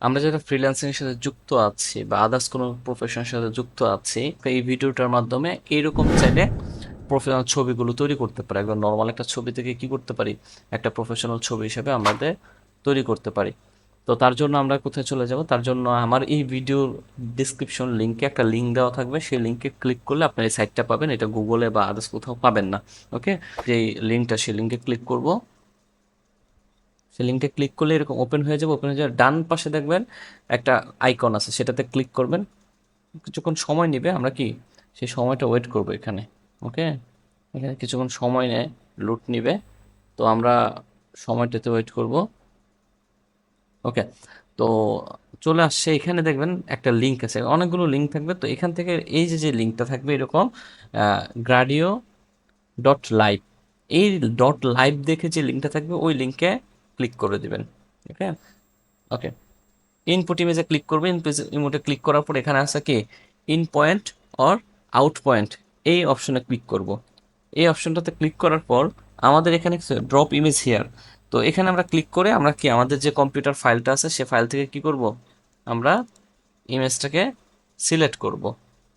আমরা যারা ফ্রিল্যান্সিং এর সাথে যুক্ত আছি বা আদার্স কোনো প্রফেশনের সাথে যুক্ত আছি, তো এই ভিডিওটার মাধ্যমে এইরকম চাইলে প্রফেশনাল ছবিগুলো তৈরি করতে পারি। একদম নর্মাল একটা ছবি থেকে কি করতে পারি, একটা প্রফেশনাল ছবি হিসেবে আমাদের তৈরি করতে পারি। তো তার জন্য আমরা কোথায় চলে যাব, তার জন্য আমার এই ভিডিওর ডিসক্রিপশন লিঙ্কে একটা লিঙ্ক দেওয়া থাকবে, সেই লিঙ্কে ক্লিক করলে আপনার এই সাইটটা পাবেন। এটা গুগলে বা আদার্স কোথাও পাবেন না। ওকে, যে লিঙ্কটা, সেই লিঙ্কে ক্লিক করব। সেই লিঙ্কে ক্লিক করলে এরকম ওপেন হয়ে যাবে। ওপেন হয়ে যাওয়ার ডান পাশে দেখবেন একটা আইকন আছে, সেটাতে ক্লিক করবেন। কিছুক্ষণ সময় নেবে, আমরা কি সেই সময়টা ওয়েট করব এখানে। ওকে, এখানে কিছুক্ষণ সময় নেয়, লুট নিবে। তো আমরা সময়টাতে ওয়েট করব। ওকে, তো চলে আসছে। এখানে দেখবেন একটা লিঙ্ক আছে, অনেকগুলো লিঙ্ক থাকবে। তো এখান থেকে এই যে যে লিঙ্কটা থাকবে এরকম গ্রাডিও ডট লাইভ, এই ডট লাইভ দেখে যে লিঙ্কটা থাকবে ওই লিঙ্কে ক্লিক করে দিবেন। ওকে, ওকে, ইনপুট ইমেজে ক্লিক করবে। ইনপুটে ক্লিক করার পর এখানে আছে কি in point or out point, এই অপশনে ক্লিক করব। এই অপশনটাতে ক্লিক করার পর আমাদের এখানে ড্রপ ইমেজ হিয়ার। তো এখানে আমরা ক্লিক করে আমরা কি আমাদের যে কম্পিউটার ফাইলটা আছে সে ফাইল থেকে কি করব, আমরা ইমেজটাকে সিলেক্ট করব।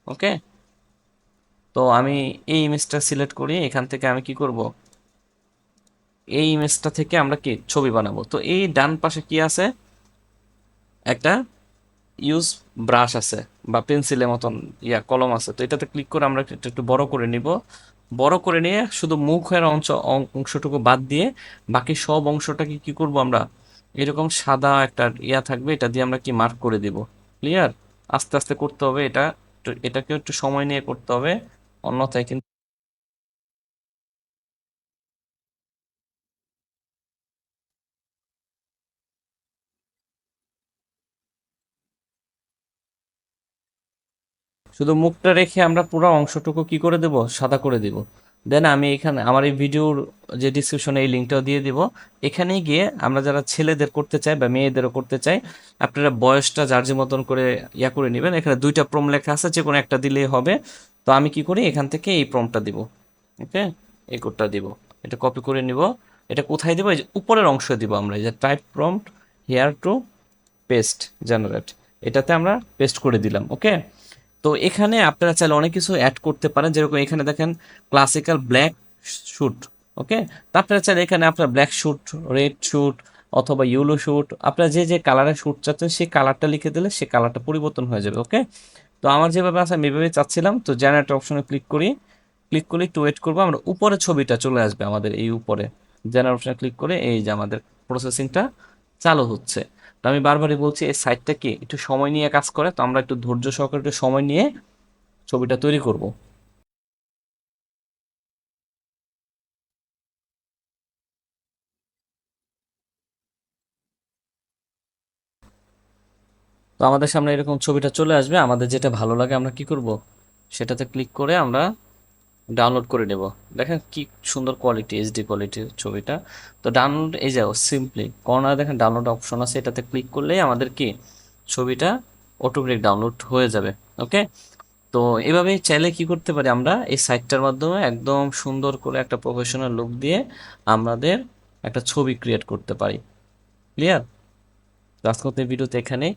ওকে, তো আমি এই ইমেজটা সিলেক্ট করি। এখান থেকে আমি কি করব, এই ইমেজটা থেকে আমরা কি ছবি বানাবো। তো এই ডান পাশে কি আছে, একটা ইউজ ব্রাশ আছে বা পেন্সিলের মতন কলম আছে। তো এটাতে ক্লিক করে আমরা এটা একটু বড় করে নিব। বড় করে নিয়ে শুধু মুখের অংশটুকু বাদ দিয়ে বাকি সব অংশটাকে কি করব, আমরা এরকম সাদা একটা থাকবে, এটা দিয়ে আমরা কি মার্ক করে দিব। ক্লিয়ার? আস্তে আস্তে করতে হবে এটা, এটাকেও একটু সময় নিয়ে করতে হবে, অন্যথায় কিন্তু। শুধু মুখটা রেখে আমরা পুরো অংশটুকু কি করে দেব, সাদা করে দেব। দেন আমি এখানে আমার এই ভিডিওর যে ডিসক্রিপশনে এই লিঙ্কটাও দিয়ে দিব। এখানে গিয়ে আমরা যারা ছেলেদের করতে চাই বা মেয়েদেরও করতে চাই, আপনারা বয়সটা যার যে মতন করে করে নেবেন। এখানে দুইটা প্রম লেখা আছে, যে কোনো একটা দিলেই হবে। তো আমি কি করি, এখান থেকে এই প্রমটা দিব। ওকে, এই কোডটা দিব, এটা কপি করে নিব। এটা কোথায় দিব, এই যে উপরের অংশে দিব আমরা, এই যে type prompt here to paste generate, এটাতে আমরা পেস্ট করে দিলাম। ওকে, তো এখানে আপনারা চাইলে অনেক কিছু অ্যাড করতে পারেন, যেরকম এখানে দেখেন ক্লাসিক্যাল ব্ল্যাক শ্যুট। ওকে, তো আপনারা চাইলে এখানে আপনার ব্ল্যাক শ্যুট, রেড শ্যুট অথবা ইয়েলো শ্যুট, আপনারা যে যে কালারের শ্যুট চাচ্ছেন সেই কালারটা লিখে দিলে সেই কালারটা পরিবর্তন হয়ে যাবে। ওকে, তো আমার যেভাবে আছে আমি এভাবে চাচ্ছিলাম। তো জেনারেট অপশনে ক্লিক করি। ক্লিক করে একটু ওয়েট করবো, আমরা উপরে ছবিটা চলে আসবে আমাদের এই উপরে। জেনারেট অপশনে ক্লিক করে এই যে আমাদের প্রসেসিংটা চালু হচ্ছে। তো আমি বারবারই বলছি এই সাইটটা কি একটু সময় নিয়ে কাজ করে, তো আমরা একটু ধৈর্য সহকারে একটু সময় নিয়ে ছবিটা তৈরি করব। তো আমাদের সামনে এরকম ছবিটা চলে আসবে। আমাদের যেটা ভালো লাগে আমরা কি করব, সেটাতে ক্লিক করে আমরা ডাউনলোড করে নেব। দেখেন কি সুন্দর কোয়ালিটি, এইচডি কোয়ালিটির ছবিটা। তো ডাউনলোড, এই যাও সিম্পলি কর্নারে দেখেন ডাউনলোড অপশন আছে, এটাতে ক্লিক করলেই আমাদের কি ছবিটা অটোমেটিক ডাউনলোড হয়ে যাবে। ওকে, তো এভাবেই চাইলে কি করতে পারি, আমরা এই সাইটটার মাধ্যমে একদম সুন্দর করে একটা প্রফেশনাল লুক দিয়ে আমাদের একটা ছবি ক্রিয়েট করতে পারি। ক্লিয়ার? তো আজকের ভিডিওতে এখানেই।